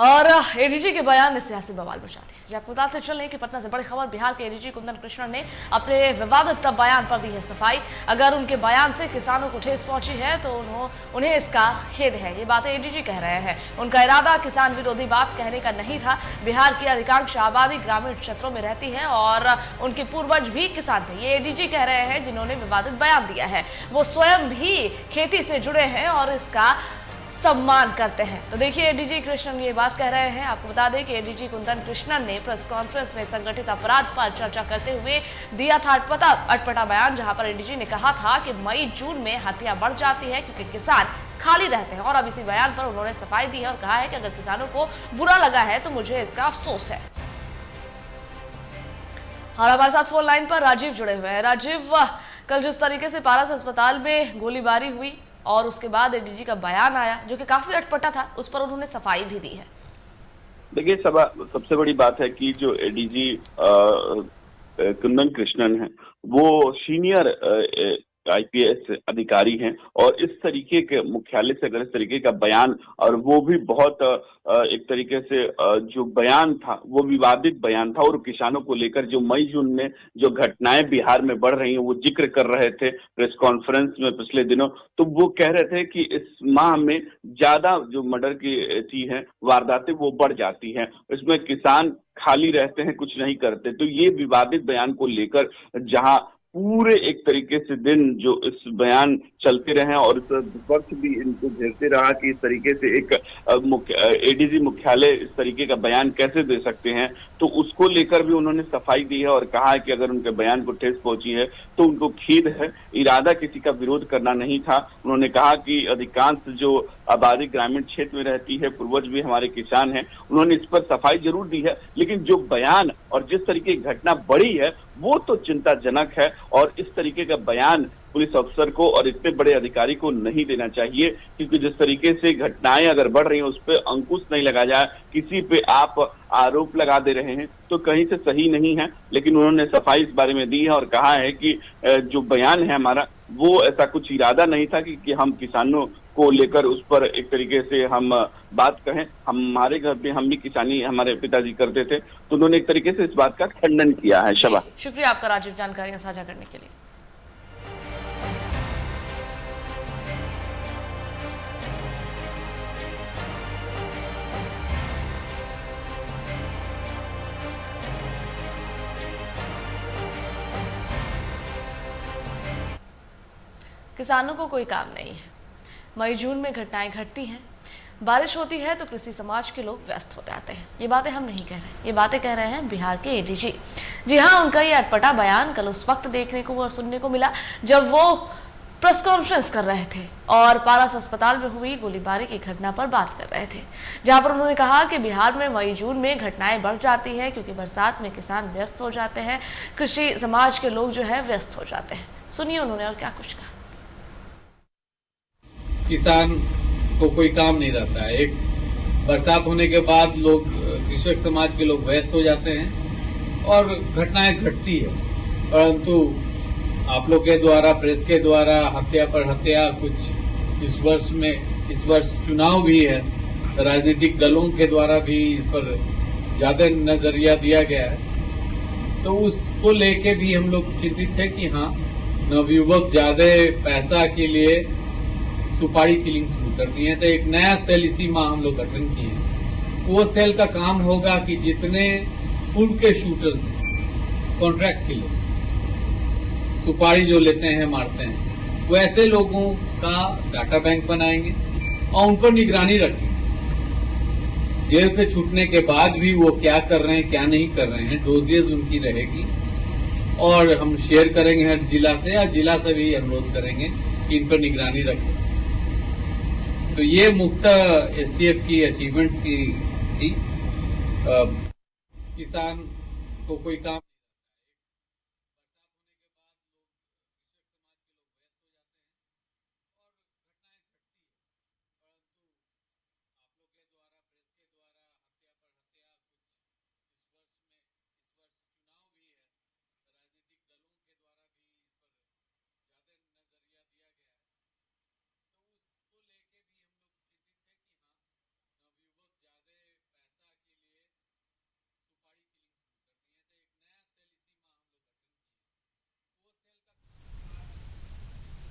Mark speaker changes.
Speaker 1: और एडीजी के बयान ने सियासी बवाल मचा दिया। जी आपको बताते चलें कि पटना से बड़ी खबर, बिहार के एडीजी कुंदन कृष्णन ने अपने विवादित बयान पर दी है सफाई। अगर उनके बयान से किसानों को ठेस पहुंची है तो उन्हें इसका खेद है। ये बातें एडीजी कह रहे हैं। उनका इरादा किसान विरोधी बात कहने का नहीं था। बिहार की अधिकांश आबादी ग्रामीण क्षेत्रों में रहती है और उनके पूर्वज भी किसान थे। ये एडीजी कह रहे हैं जिन्होंने विवादित बयान दिया है। वो स्वयं भी खेती से जुड़े हैं और इसका सम्मान करते हैं। तो देखिए एडीजी कृष्णन ये बात कह रहे हैं। आपको बता दें कि एडीजी कुंदन कृष्णन ने प्रेस कॉन्फ्रेंस में संगठित अपराध पर चर्चा करते हुए दिया था अटपटा बयान, जहां पर एडीजी ने कहा था कि मई जून में हत्या बढ़ जाती है क्योंकि किसान खाली रहते हैं। और अब इसी बयान पर उन्होंने सफाई दी है और कहा है कि अगर किसानों को बुरा लगा है तो मुझे इसका अफसोस है। और हमारे साथ फोन लाइन पर राजीव जुड़े हुए हैं। राजीव, कल जिस तरीके से पारस अस्पताल में गोलीबारी हुई और उसके बाद एडीजी का बयान आया जो कि काफी अटपटा था, उस पर उन्होंने सफाई भी दी है।
Speaker 2: देखिए, सबसे बड़ी बात है कि जो एडीजी कुंदन कृष्णन है वो सीनियर आईपीएस अधिकारी हैं और इस तरीके के मुख्यालय से अगर इस तरीके का बयान, और वो भी बहुत एक तरीके से जो बयान था वो विवादित बयान था और किसानों को लेकर जो मई जून में जो घटनाएं बिहार में बढ़ रही हैं वो जिक्र कर रहे थे प्रेस कॉन्फ्रेंस में पिछले दिनों। तो वो कह रहे थे कि इस माह में ज्यादा जो मर्डर की है वारदातें वो बढ़ जाती हैं, इसमें किसान खाली रहते हैं, कुछ नहीं करते। तो ये विवादित बयान को लेकर जहां पूरे एक तरीके से दिन जो इस बयान चलते रहे और विपक्ष भी इनको घेरते रहा कि इस तरीके से एक एडीजी मुख्यालय इस तरीके का बयान कैसे दे सकते हैं, तो उसको लेकर भी उन्होंने सफाई दी है और कहा है कि अगर उनके बयान को ठेस पहुंची है तो उनको खेद है, इरादा किसी का विरोध करना नहीं था। उन्होंने कहा कि अधिकांश जो आबादी ग्रामीण क्षेत्र में रहती है, पूर्वज भी हमारे किसान हैं। उन्होंने इस पर सफाई जरूर दी है, लेकिन जो बयान और जिस तरीके की घटना बढ़ी है वो तो चिंताजनक है और इस तरीके का बयान पुलिस अफसर को और इतने बड़े अधिकारी को नहीं देना चाहिए, क्योंकि जिस तरीके से घटनाएं अगर बढ़ रही हैं उस पर अंकुश नहीं लगा जाए, किसी पे आप आरोप लगा दे रहे हैं तो कहीं से सही नहीं है। लेकिन उन्होंने सफाई इस बारे में दी है और कहा है कि जो बयान है हमारा वो ऐसा कुछ इरादा नहीं था कि हम किसानों को लेकर उस पर एक तरीके से हम बात कहें। हमारे घर पे हम भी किसानी हमारे पिताजी करते थे, तो उन्होंने एक तरीके से इस बात का खंडन किया है। शबा,
Speaker 1: शुक्रिया आपका राजीव जानकारियां साझा करने के लिए। किसानों को कोई काम नहीं है। मई जून में घटनाएं घटती हैं, बारिश होती है तो कृषि समाज के लोग व्यस्त हो जाते हैं। ये बातें हम नहीं कह रहे, ये बातें कह रहे हैं बिहार के एडीजी। जी हाँ, उनका ये अटपटा बयान कल उस वक्त देखने को और सुनने को मिला जब वो प्रेस कॉन्फ्रेंस कर रहे थे और पारस अस्पताल में हुई गोलीबारी की घटना पर बात कर रहे थे, जहां पर उन्होंने कहा कि बिहार में मई जून में घटनाएं बढ़ जाती हैं क्योंकि बरसात में किसान व्यस्त हो जाते हैं, कृषि समाज के लोग जो है व्यस्त हो जाते हैं। सुनिए उन्होंने और क्या कुछ कहा।
Speaker 3: किसान को कोई काम नहीं रहता है। एक बरसात होने के बाद लोग, कृषक समाज के लोग व्यस्त हो जाते हैं और घटनाएं घटती है। परंतु आप लोग के द्वारा, प्रेस के द्वारा हत्या पर हत्या, कुछ इस वर्ष चुनाव भी है, राजनीतिक दलों के द्वारा भी इस पर ज्यादा नजरिया दिया गया है। तो उसको लेके भी हम लोग चिंतित थे कि हाँ, नवयुवक ज्यादा पैसा के लिए सुपारी किलिंग शुरू कर दिए। तो एक नया सेल इसी माह हम लोग गठन किए। वो सेल का काम होगा कि जितने पूर्व के शूटर्स, कॉन्ट्रैक्ट किलर्स, सुपारी जो लेते हैं, मारते हैं, वो ऐसे लोगों का डाटा बैंक बनाएंगे और उन पर निगरानी रखेंगे। जेल से छूटने के बाद भी वो क्या कर रहे हैं, क्या नहीं कर रहे हैं, डोजेज उनकी रहेगी और हम शेयर करेंगे हर जिला से, या जिला से भी अनुरोध करेंगे कि इन पर निगरानी रखें। तो ये मुख्यतः एसटीएफ की अचीवमेंट्स की थी। किसान को कोई काम